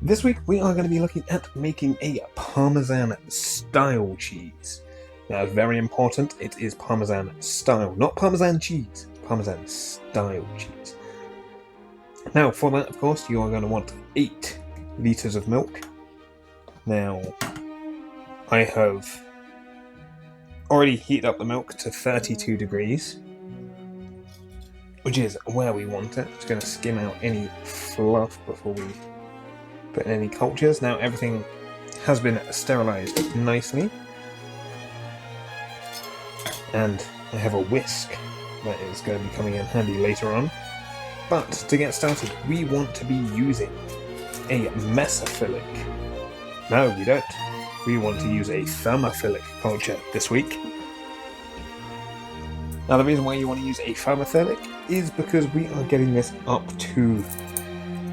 This week we are going to be looking at making a Parmesan-style cheese. Now, very important, it is Parmesan-style, not Parmesan cheese, Parmesan-style cheese. Now, for that, of course, you are going to want 8 litres of milk. Now, I have already heated up the milk to 32 degrees, which is where we want it. It's going to skim out any fluff before we put in any cultures. Now, everything has been sterilised nicely, and I have a whisk that is going to be coming in handy later on. But to get started, we want to be using a mesophilic. No, we don't. We want to use a thermophilic culture this week. Now, the reason why you want to use a thermophilic is because we are getting this up to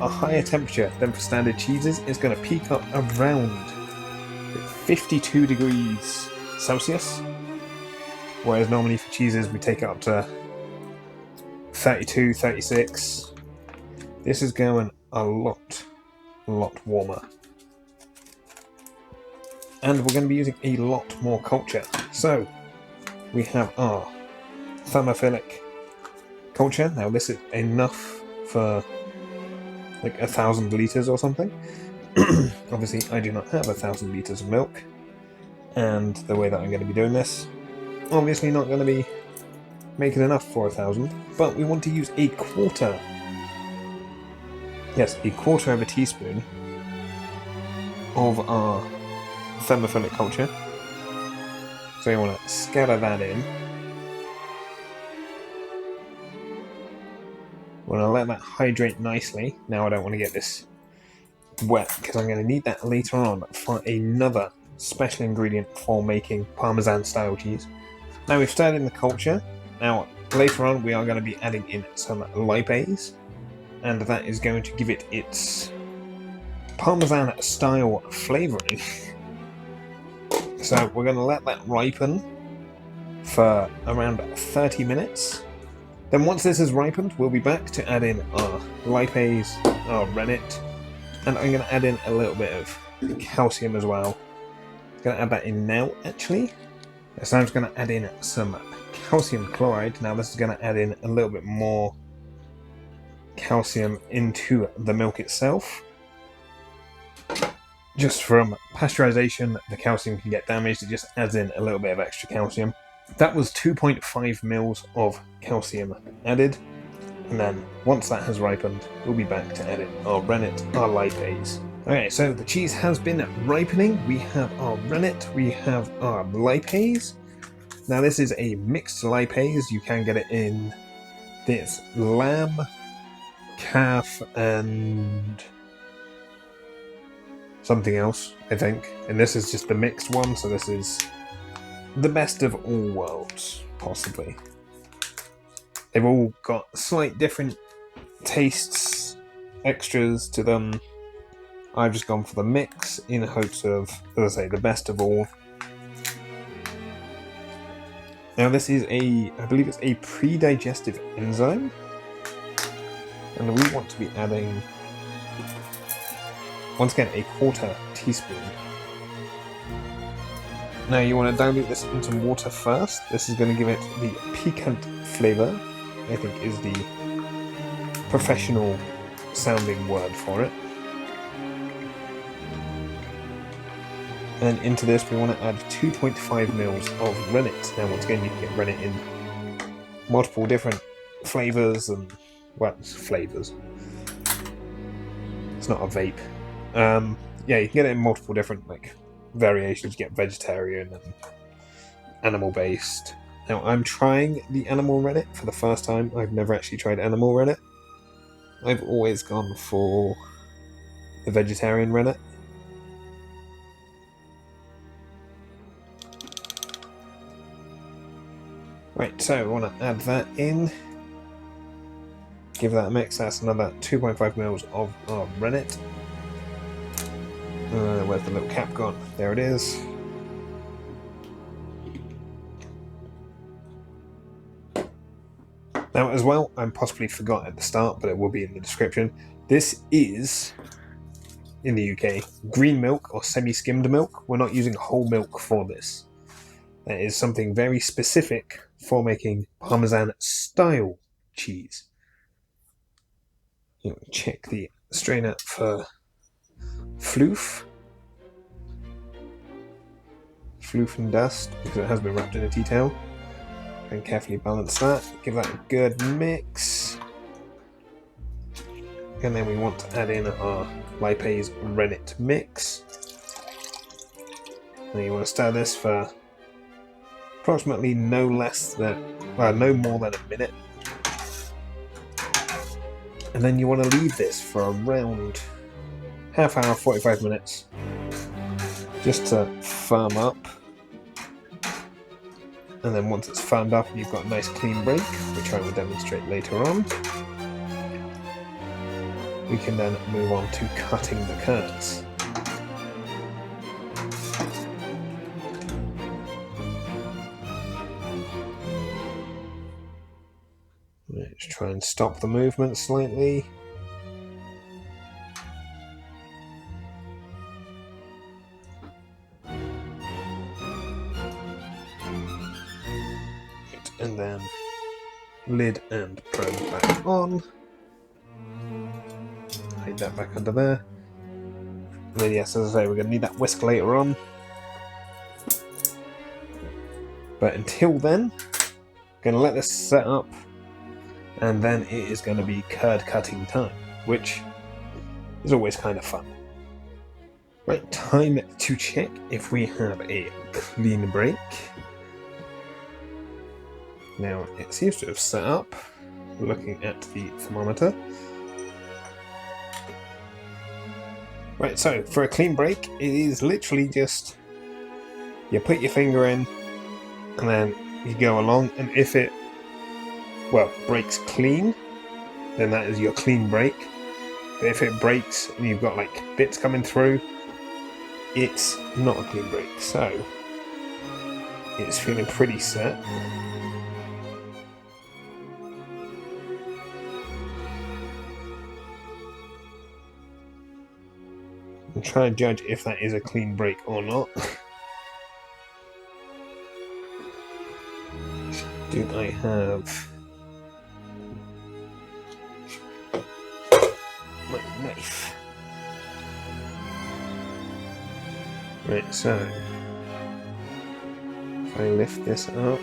a higher temperature than for standard cheeses. It's going to peak up around 52 degrees Celsius, whereas normally for cheeses we take it up to 32, 36. This is going a lot warmer. And we're going to be using a lot more culture. So we have our thermophilic culture. Now this is enough for like 1,000 litres or something. Obviously I do not have 1,000 litres of milk, and the way that I'm going to be doing this, obviously not going to be making enough for 1,000, but we want to use a quarter of a teaspoon of our thermophilic culture. So you want to scatter that in. We're going to let that hydrate nicely. Now I don't want to get this wet because I'm going to need that later on for another special ingredient for making Parmesan-style cheese. Now we've stirred in the culture. Now later on we are going to be adding in some lipase, and that is going to give it its Parmesan-style flavouring. So we're going to let that ripen for around 30 minutes. Then once this has ripened, we'll be back to add in our lipase, our rennet, and I'm going to add in a little bit of calcium as well. I'm going to add that in now, actually. So I'm just going to add in some calcium chloride. Now this is going to add in a little bit more calcium into the milk itself. Just from pasteurization, the calcium can get damaged. It just adds in a little bit of extra calcium. That was 2.5 mils of calcium added, and then once that has ripened, we'll be back to add in our rennet, our lipase. Okay, so the cheese has been ripening. We have our rennet, we have our lipase. Now this is a mixed lipase. You can get it in this lamb, calf, and something else, I think. And this is just the mixed one, so this is the best of all worlds, possibly. They've all got slight different tastes, extras to them. I've just gone for the mix in hopes of, as I say, the best of all. Now this is I believe it's a pre-digestive enzyme, and we want to be adding, once again, a quarter teaspoon. Now you want to dilute this into water first. This is going to give it the piquant flavour, I think is the professional sounding word for it. And into this we want to add 2.5 mils of rennet. Now once again, you can get rennet in multiple different flavours and, well, flavours. It's not a vape. Yeah, you can get it in multiple different variations. You get vegetarian and animal-based. Now I'm trying the animal rennet for the first time. I've never actually tried animal rennet. I've always gone for the vegetarian rennet. Right, so we want to add that in. Give that a mix. That's another 2.5 mils of our rennet. Where's the little cap gone? There it is. Now, as well, I possibly forgot at the start, but it will be in the description. This is in the UK, green milk or semi-skimmed milk. We're not using whole milk for this. That is something very specific for making Parmesan-Style cheese. You check the strainer for floof and dust, because it has been wrapped in a tea towel. And carefully balance that, give that a good mix. And then we want to add in our lipase rennet mix. And you want to stir this for approximately no more than a minute. And then you want to leave this for around half hour, 45 minutes, just to firm up. And then once it's firmed up and you've got a nice clean break, which I will demonstrate later on, we can then move on to cutting the curds. Let's try and stop the movement slightly. And then lid and probe back on. Hide that back under there. And then yes, as I say, we're going to need that whisk later on. But until then, going to let this set up, and then it is going to be curd cutting time, which is always kind of fun. Right, time to check if we have a clean break. Now, it seems to have set up, looking at the thermometer. Right, so for a clean break, it is literally just, you put your finger in, and then you go along, and if it, breaks clean, then that is your clean break. But if it breaks, and you've got like bits coming through, it's not a clean break, so it's feeling pretty set. I'm trying to judge if that is a clean break or not. Do I have my knife? Right, so if I lift this up,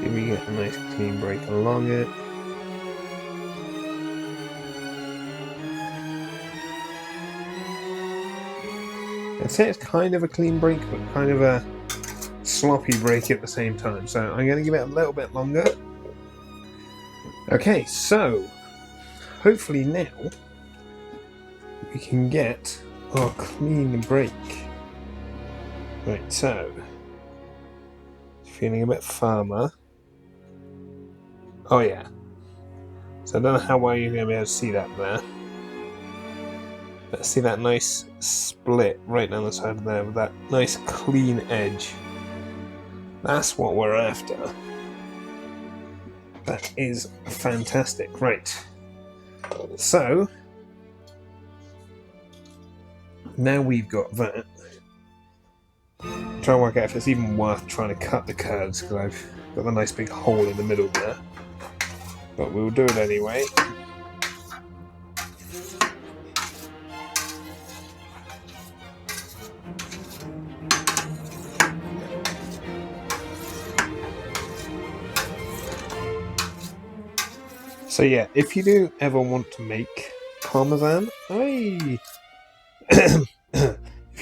do we get a nice clean break along it? I'd say it's kind of a clean break, but kind of a sloppy break at the same time. So I'm going to give it a little bit longer. Okay, so hopefully now we can get our clean break. Right, so it's feeling a bit firmer. Oh yeah. So I don't know how well you're going to be able to see that there. But see that nice split right down the side of there with that nice clean edge. That's what we're after. That is fantastic. Right. So now we've got that. Try and work out if it's even worth trying to cut the curds, because I've got the nice big hole in the middle there. But we'll do it anyway. So yeah, if you do ever want to make Parmesan, if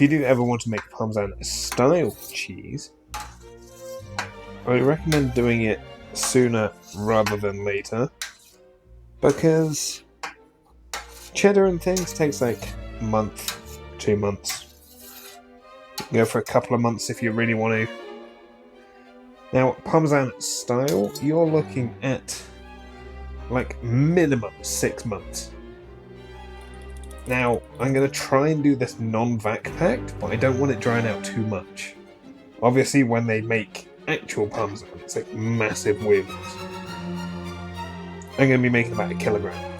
you do ever want to make Parmesan-style cheese, I would recommend doing it sooner rather than later, because cheddar and things takes like a month, 2 months. You can go for a couple of months if you really want to. Now, Parmesan-style, you're looking at like minimum 6 months. Now, I'm going to try and do this non-vac packed, but I don't want it drying out too much. Obviously, when they make actual Parmesan, it's like massive wheels. I'm going to be making about 1 kilogram.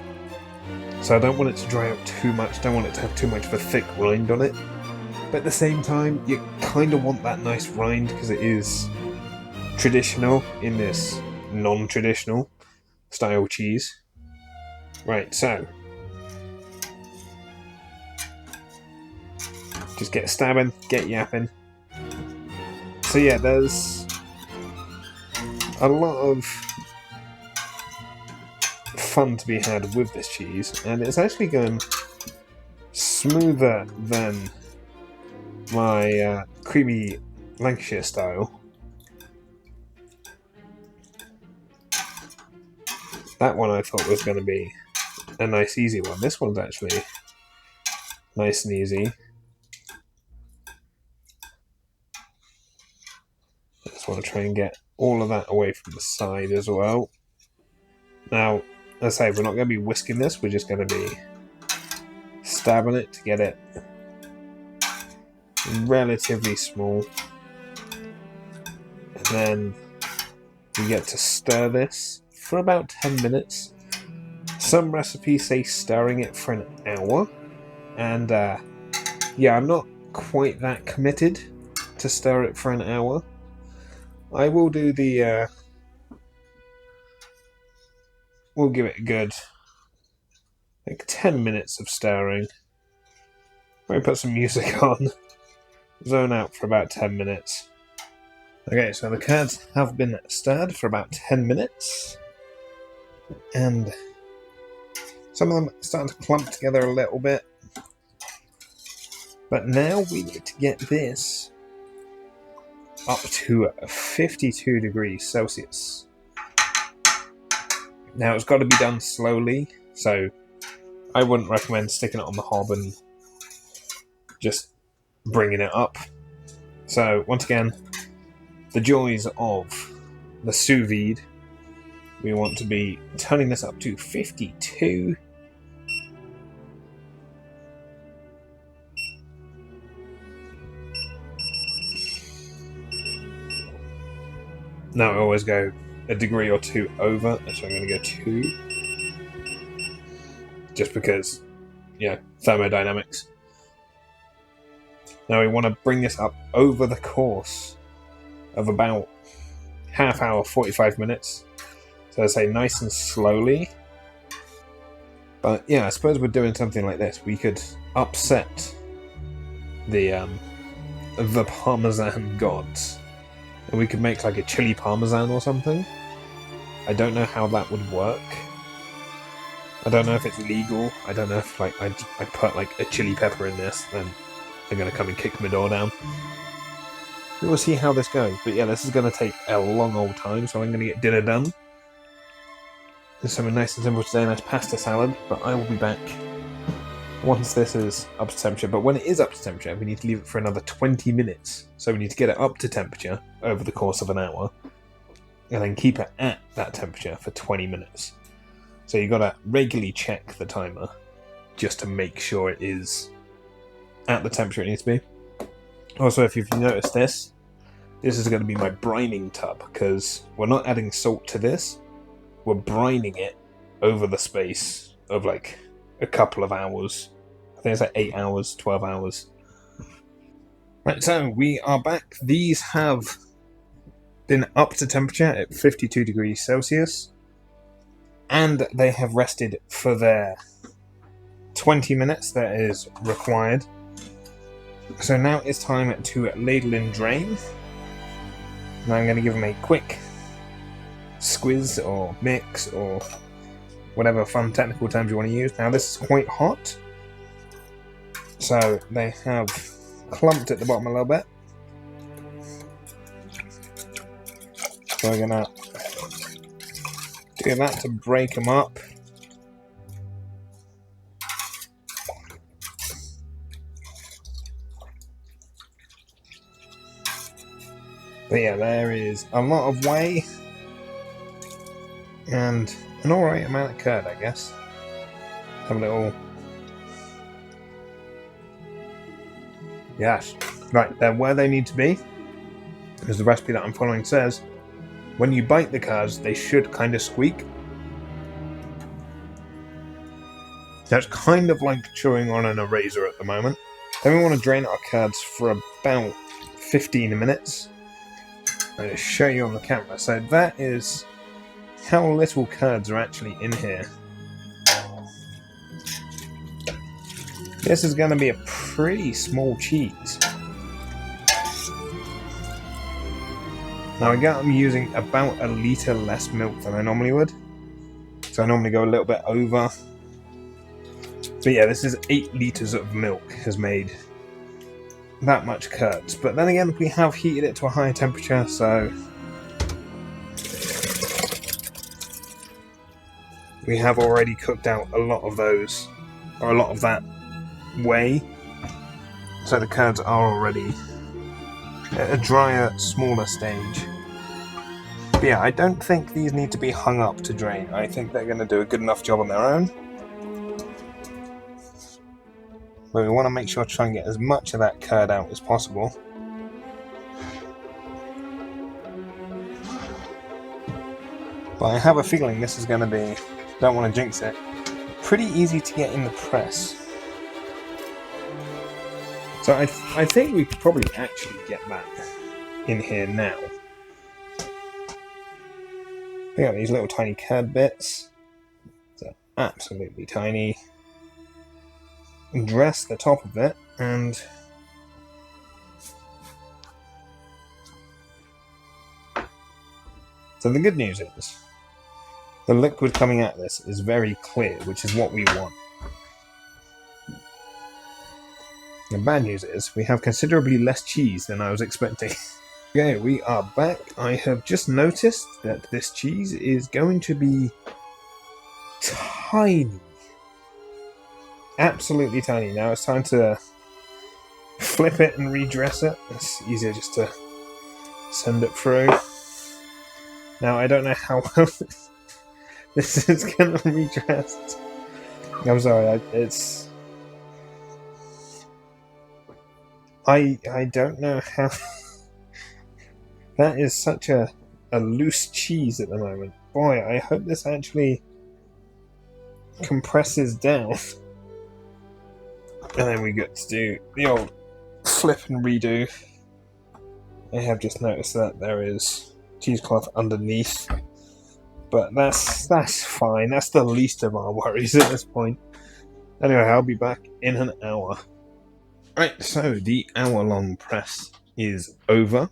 So I don't want it to dry out too much, don't want it to have too much of a thick rind on it. But at the same time, you kind of want that nice rind because it is traditional in this non-traditional style cheese. Right, so just get stabbing, get yapping. So yeah, there's a lot of fun to be had with this cheese, and it's actually going smoother than my creamy Lancashire style. That one I thought was going to be a nice easy one. This one's actually nice and easy. I just want to try and get all of that away from the side as well. Now, as I say, we're not going to be whisking this, we're just going to be stabbing it to get it relatively small. And then we get to stir this for about 10 minutes. Some recipes say stirring it for an hour. And yeah, I'm not quite that committed to stir it for an hour. I will do the... we'll give it a good, like, 10 minutes of stirring. Maybe put some music on. Zone out for about 10 minutes. Okay, so the curds have been stirred for about 10 minutes. And some of them are starting to clump together a little bit. But now we need to get this up to 52 degrees Celsius. Now it's got to be done slowly, so I wouldn't recommend sticking it on the hob and just bringing it up. So once again, the joys of the sous vide. We want to be turning this up to 52. Now I always go a degree or two over, so I'm going to go 2. Just because, yeah, thermodynamics. Now we want to bring this up over the course of about half hour, 45 minutes. So I say nice and slowly. But yeah, I suppose we're doing something like this. We could upset the Parmesan gods. And we could make like a chili Parmesan or something. I don't know how that would work. I don't know if it's legal. I don't know if like I put like a chili pepper in this, then they're going to come and kick my door down. We'll see how this goes. But yeah, this is going to take a long old time, so I'm going to get dinner done. There's something nice and simple today, nice pasta salad, but I will be back once this is up to temperature. But when it is up to temperature, we need to leave it for another 20 minutes. So we need to get it up to temperature over the course of an hour, and then keep it at that temperature for 20 minutes. So you've got to regularly check the timer just to make sure it is at the temperature it needs to be. Also, if you've noticed this is going to be my brining tub, because we're not adding salt to this, we're brining it over the space of like a couple of hours. I think it's like 8 hours, 12 hours. Right, so we are back. These have been up to temperature at 52 degrees Celsius, and they have rested for their 20 minutes that is required. So now it's time to ladle and drain. And I'm going to give them a quick squiz or mix or whatever fun technical terms you want to use. Now this is quite hot, so they have clumped at the bottom a little bit. So we're going to do that to break them up. But yeah, there is a lot of whey and an alright amount of curd, I guess. Have a little... Yes. Right, they're where they need to be. As the recipe that I'm following says, when you bite the curds, they should kind of squeak. That's kind of like chewing on an eraser at the moment. Then we want to drain our curds for about 15 minutes. I'll just show you on the camera. So that is how little curds are actually in here. This is going to be a pretty small cheese. Now again, I'm using about a litre less milk than I normally would. So I normally go a little bit over. But yeah, this is 8 litres of milk has made that much curds. But then again, we have heated it to a higher temperature, so we have already cooked out a lot of those, or a lot of that whey. So the curds are already at a drier, smaller stage. But yeah, I don't think these need to be hung up to drain. I think they're going to do a good enough job on their own. But we want to make sure to try and get as much of that curd out as possible. But I have a feeling this is going to be, don't want to jinx it, pretty easy to get in the press. So I think we could probably actually get that in here now. Look at these little tiny curd bits. They're absolutely tiny. Dress the top of it, and so the good news is the liquid coming out of this is very clear, which is what we want. The bad news is we have considerably less cheese than I was expecting. Okay, we are back. I have just noticed that this cheese is going to be tiny. Absolutely tiny. Now it's time to flip it and redress it. It's easier just to send it through. Now I don't know how well this is going to redressed. I'm sorry, I don't know how. That is such a loose cheese at the moment. Boy, I hope this actually compresses down. And then we get to do the old flip and redo. I have just noticed that there is cheesecloth underneath. But that's fine. That's the least of our worries at this point. Anyway, I'll be back in an hour. Right, so the hour-long press is over.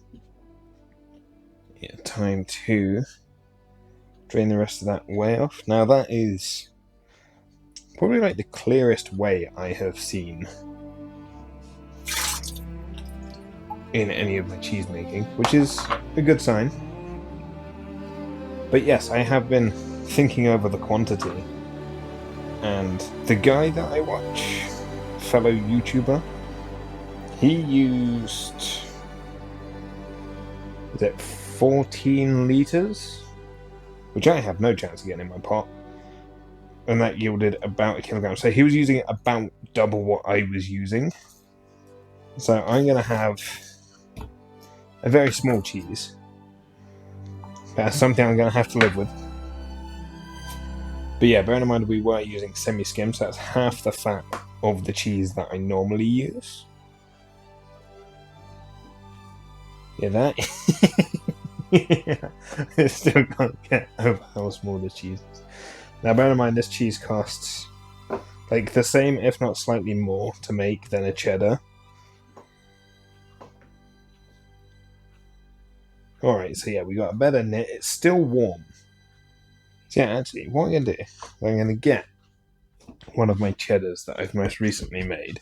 Yeah, time to drain the rest of that whey off. Now that is probably like the clearest whey I have seen in any of my cheese making, which is a good sign. But yes, I have been thinking over the quantity, and the guy that I watch, fellow YouTuber, he used, is it 14 litres? Which I have no chance of getting in my pot. And that yielded about 1 kilogram. So he was using about double what I was using. So I'm going to have a very small cheese. That's something I'm going to have to live with. But yeah, bear in mind we were using semi-skim, so that's half the fat of the cheese that I normally use. Yeah, that... yeah, I still can't get over how small the cheese is. Now bear in mind this cheese costs like the same, if not slightly more, to make than a cheddar. Alright, so yeah, we got a better knit. It's still warm. So yeah, actually, what I'm going to do, I'm going to get one of my cheddars that I've most recently made.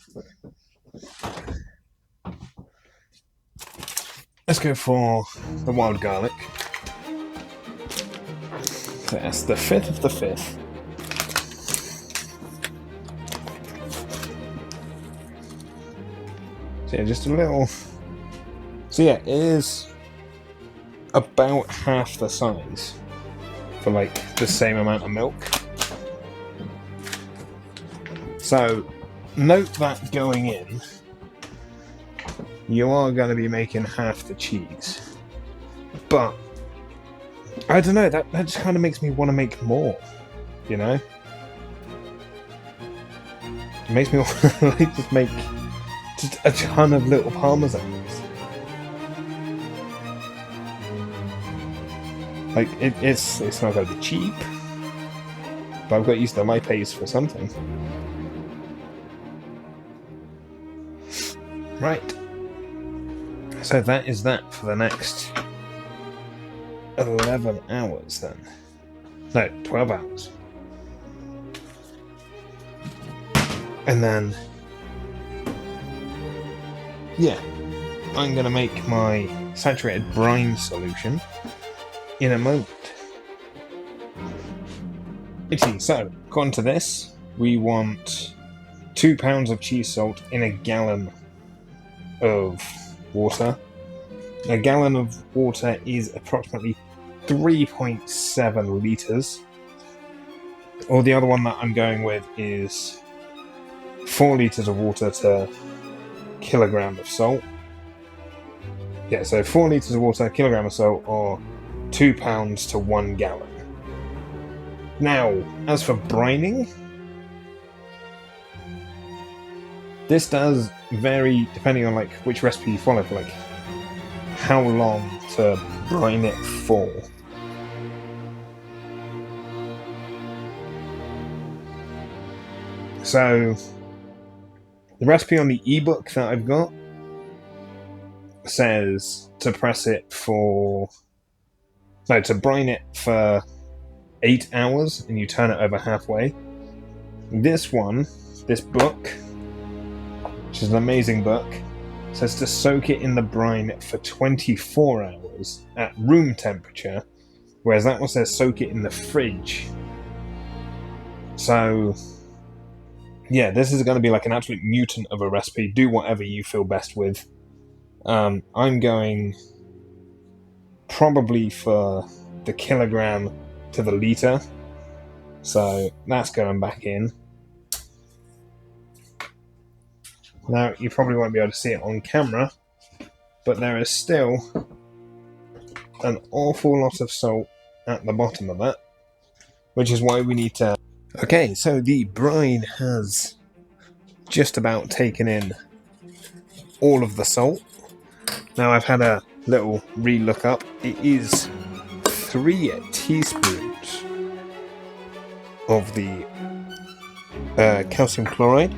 Let's go for the wild garlic. So that's the 5th of the 5th. So yeah, just a little... So yeah, it is about half the size for like the same amount of milk. So note that going in, you are going to be making half the cheese. But I don't know, that just kind of makes me want to make more, you know? It makes me want to like, just make just a ton of little parmesans. Like, it's not going to be cheap, but I've got to use the lipase for something. Right. So that is that for the next 11 hours then. No, 12 hours. And then, yeah, I'm going to make my saturated brine solution in a moment. Okay, so, according to this, we want 2 pounds of cheese salt in a gallon of water. A gallon of water is approximately 3.7 litres. Or the other one that I'm going with is 4 litres of water to kilogram of salt. Yeah, so 4 litres of water, kilogram of salt, or 2 pounds to 1 gallon. Now, as for brining, this does vary depending on like which recipe you follow for like how long to brine it for. So the recipe on the ebook that I've got says to brine it for 8 hours and you turn it over halfway. This book, which is an amazing book, says to soak it in the brine for 24 hours at room temperature, whereas that one says soak it in the fridge. So, yeah, this is going to be like an absolute mutant of a recipe. Do whatever you feel best with. I'm going probably for the kilogram to the litre, so that's going back in. Now, you probably won't be able to see it on camera, but there is still an awful lot of salt at the bottom of that, which is why we need to... Okay, so the brine has just about taken in all of the salt. Now, I've had a little re-look up. It is 3 teaspoons of the calcium chloride.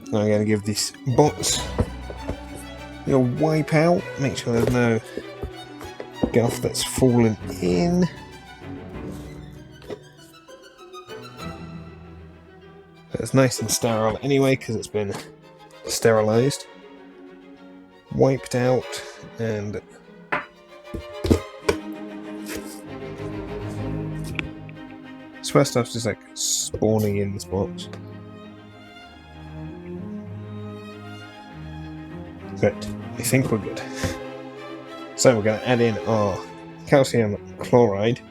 I'm going to give this box a little wipe out, make sure there's no guff that's fallen in. So it's nice and sterile anyway because it's been sterilised, wiped out, and swear stuff's just like spawning in this box. Good. I think we're good. So we're going to add in our calcium chloride.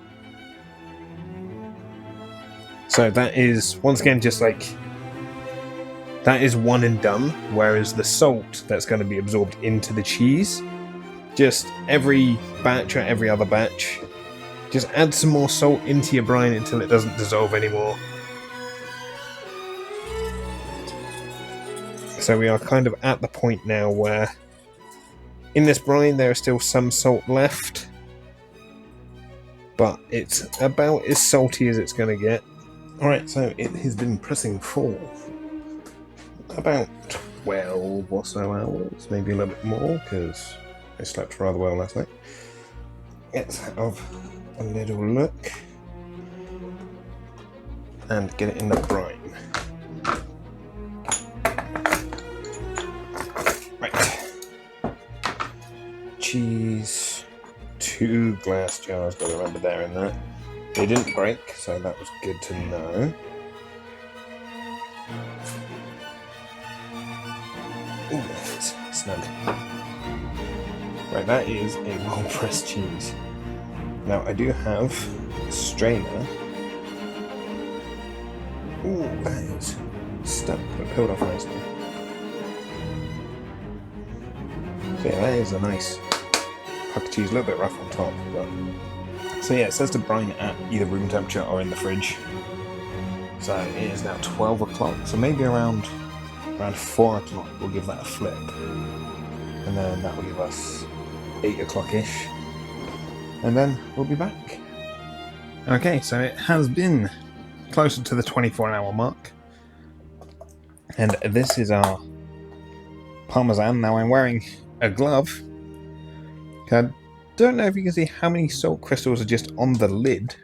So that is, once again, just like, that is one and done, whereas the salt that's going to be absorbed into the cheese, just every batch or every other batch, just add some more salt into your brine until it doesn't dissolve anymore. So we are kind of at the point now where in this brine there is still some salt left, but it's about as salty as it's going to get. Alright, so it has been pressing for about 12 or so hours, maybe a little bit more, because I slept rather well last night. Let's have a little look and get it in the brine. Cheese, 2 glass jars, got to remember they're in there. They didn't break, so that was good to know. Ooh, that is snug. Right, that is a well-pressed cheese. Now, I do have a strainer. Ooh, that is stuck, but peeled off nicely. So yeah, that is a nice hunk of cheese, a little bit rough on top, but... So yeah, it says to brine at either room temperature or in the fridge. So it is now 12 o'clock, so maybe around 4 o'clock we'll give that a flip. And then that will give us 8 o'clock-ish. And then we'll be back. Okay, so it has been closer to the 24-hour mark. And this is our Parmesan. Now I'm wearing a glove. I don't know if you can see how many salt crystals are just on the lid.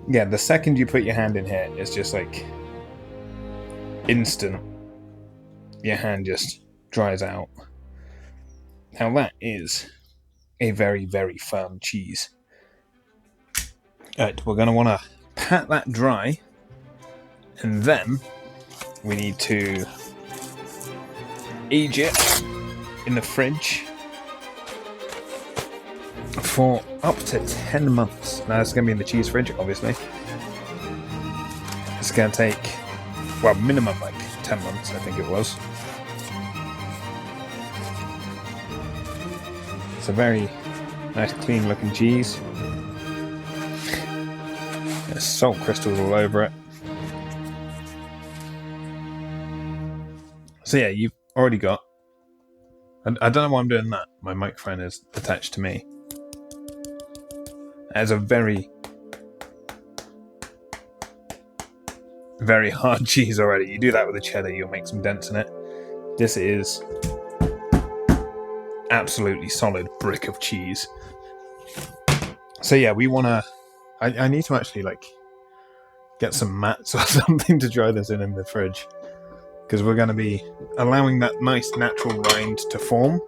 Yeah, the second you put your hand in here, it's just like instant. Your hand just dries out. Now that is a very, very firm cheese. Alright, we're going to want to pat that dry, and then we need to age it in the fridge for up to 10 months. Now it's going to be in the cheese fridge, obviously. It's going to take, well, minimum like 10 months, I think it was. It's a very nice, clean looking cheese. There's salt crystals all over it. So yeah, you've already got... I don't know why I'm doing that. My microphone is attached to me. It's a very, very hard cheese already. You do that with a cheddar, you'll make some dents in it. This is absolutely solid brick of cheese. So yeah, we want to... I need to actually like get some mats or something to dry this in the fridge, because we're going to be allowing that nice natural rind to form.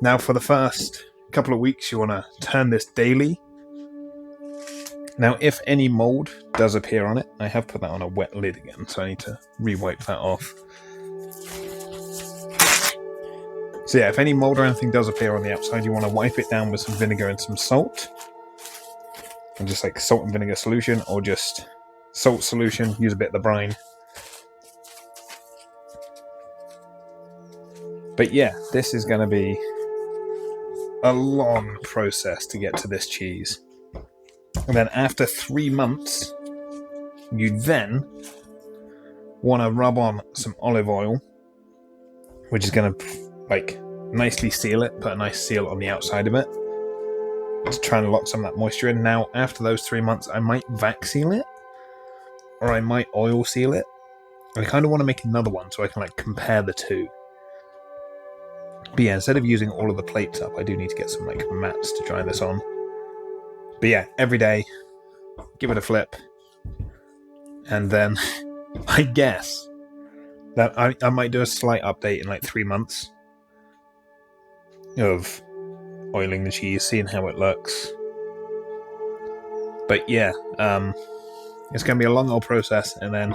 Now for the first couple of weeks you want to turn this daily. Now if any mold does appear on it, I have put that on a wet lid again, so I need to re-wipe that off. So yeah, if any mold or anything does appear on the outside, you want to wipe it down with some vinegar and some salt. And just like salt and vinegar solution, or just salt solution, use a bit of the brine. But yeah, this is going to be a long process to get to this cheese. And then after 3 months, you then want to rub on some olive oil, which is going to like nicely seal it, put a nice seal on the outside of it, to try and lock some of that moisture in. Now, after those 3 months, I might vac seal it, or I might oil seal it. I kind of want to make another one so I can like compare the two. But yeah, instead of using all of the plates up, I do need to get some like mats to dry this on. But yeah, every day, give it a flip, and then I guess that I might do a slight update in like 3 months of oiling the cheese, seeing how it looks. But yeah, it's going to be a long old process, and then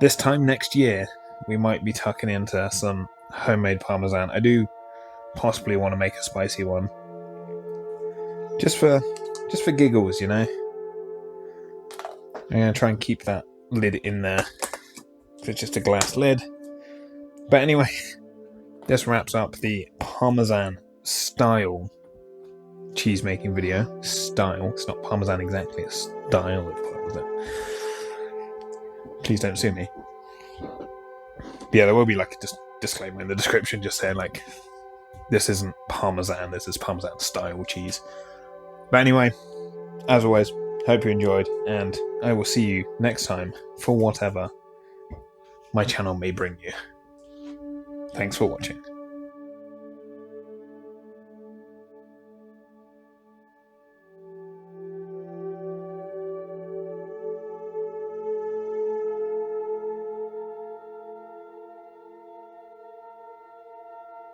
this time next year we might be tucking into some homemade Parmesan. I do possibly want to make a spicy one, just for giggles, you know. I'm going to try and keep that lid in there. It's just a glass lid. But anyway, this wraps up the Parmesan-Style cheese making video. Style. It's not Parmesan exactly, it's style of Parmesan. Please don't sue me. But yeah, there will be like a disclaimer in the description just saying like, this isn't Parmesan, this is Parmesan-Style cheese. But anyway, as always, hope you enjoyed, and I will see you next time for whatever my channel may bring you. Thanks for watching.